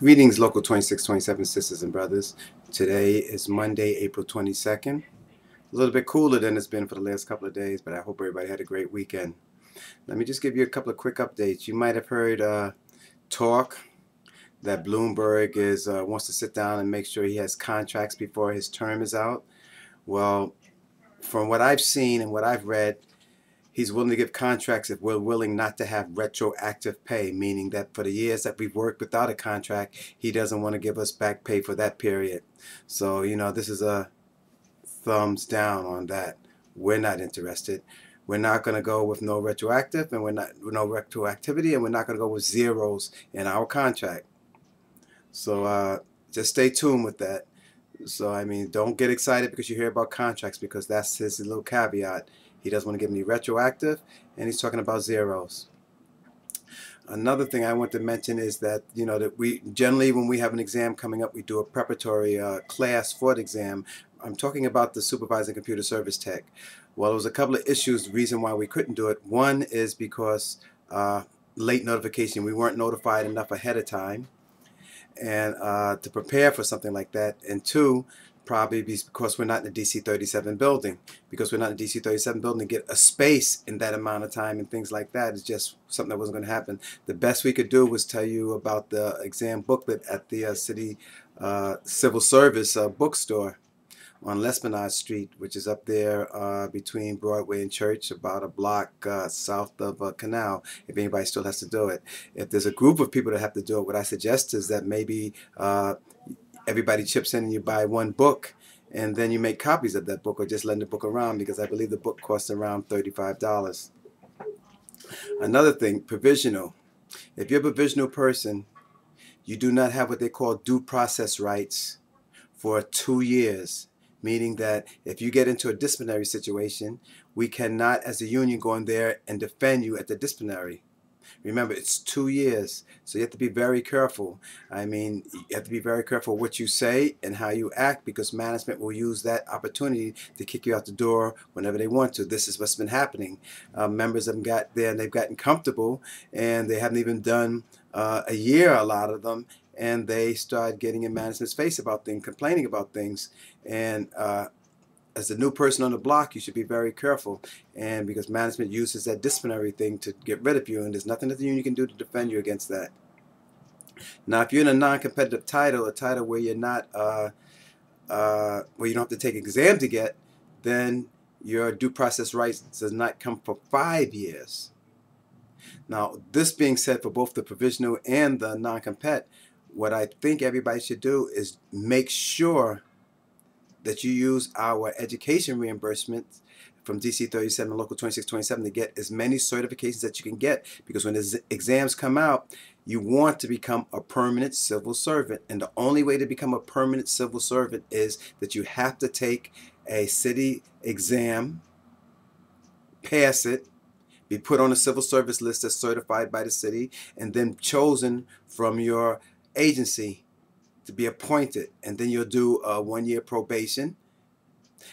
Greetings, Local 2627 sisters and brothers. Today is Monday, April 22nd. A little bit cooler than it's been for the last couple of days, but I hope everybody had a great weekend. Let me just give you a couple of quick updates. You might have heard talk that Bloomberg wants to sit down and make sure he has contracts before his term is out. Well, from what I've seen and what I've read, he's willing to give contracts if we're willing not to have retroactive pay, meaning that for the years that we've worked without a contract, he doesn't want to give us back pay for that period. So, this is a thumbs down on that. We're not interested. We're not going to go with no retroactive, and no retroactivity, and we're not going to go with zeros in our contract. So just stay tuned with that. So, don't get excited because you hear about contracts, because that's his little caveat. He doesn't want to give any retroactive, and he's talking about zeros. Another thing I want to mention is that, that we generally, when we have an exam coming up, we do a preparatory class for the exam. I'm talking about the Supervising Computer Service Tech. Well, there was a couple of issues, the reason why we couldn't do it. One is because late notification. We weren't notified enough ahead of time and to prepare for something like that. And two, probably because we're not in the DC 37 building. Because we're not in the DC 37 building, to get a space in that amount of time and things like that is just something that wasn't going to happen. The best we could do was tell you about the exam booklet at the city civil service bookstore on L'Esplanade Street, which is up there between Broadway and Church, about a block south of Canal, if anybody still has to do it. If there's a group of people that have to do it, what I suggest is that maybe everybody chips in and you buy one book, and then you make copies of that book, or just lend the book around, because I believe the book costs around $35. Another thing, provisional. If you're a provisional person, you do not have what they call due process rights for 2 years. Meaning that if you get into a disciplinary situation, we cannot, as a union, go in there and defend you at the disciplinary. Remember, it's 2 years, so you have to be very careful. You have to be very careful what you say and how you act, because management will use that opportunity to kick you out the door whenever they want to. This is what's been happening. Members have got there and they've gotten comfortable, and they haven't even done a year, a lot of them, and they start getting in management's face about things, complaining about things. And as a new person on the block, you should be very careful, and because management uses that disciplinary thing to get rid of you, and there's nothing that the union can do to defend you against that. Now, if you're in a non-competitive title, a title where you're not, where you don't have to take exam to get, then your due process rights does not come for 5 years. Now, this being said, for both the provisional and the non-compet, what I think everybody should do is make sure that you use our education reimbursement from DC 37 and Local 2627 to get as many certifications that you can get, because when the exams come out, you want to become a permanent civil servant. And the only way to become a permanent civil servant is that you have to take a city exam, pass it, be put on a civil service list that's certified by the city, and then chosen from your agency to be appointed. And then you'll do a 1-year probation.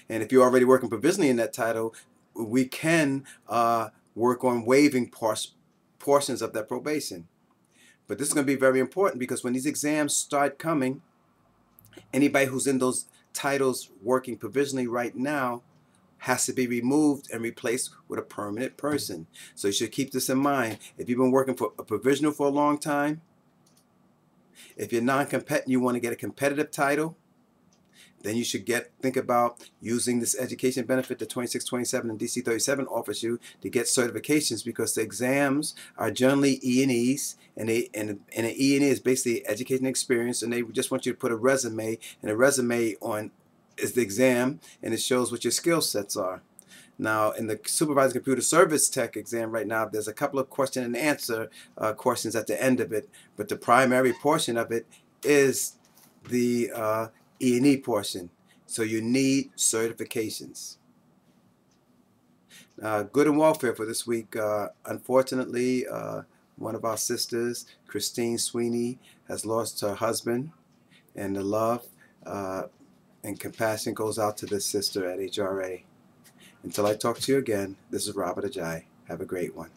And if you're already working provisionally in that title, we can work on waiving portions of that probation. But this is going to be very important, because when these exams start coming, anybody who's in those titles working provisionally right now has to be removed and replaced with a permanent person. So you should keep this in mind. If you've been working for a provisional for a long time, if you're non-competitive and you want to get a competitive title, then you should think about using this education benefit that 2627 and DC 37 offers you to get certifications, because the exams are generally E&Es, and an E&E is basically education experience, and they just want you to put a resume, and a resume is the exam, and it shows what your skill sets are. Now, in the Supervising Computer Service Tech exam right now, there's a couple of question and answer questions at the end of it, but the primary portion of it is the E&E portion. So you need certifications. Good and welfare for this week. Unfortunately, one of our sisters, Christine Sweeney, has lost her husband, and the love and compassion goes out to this sister at HRA. Until I talk to you again, this is Robert Ajay. Have a great one.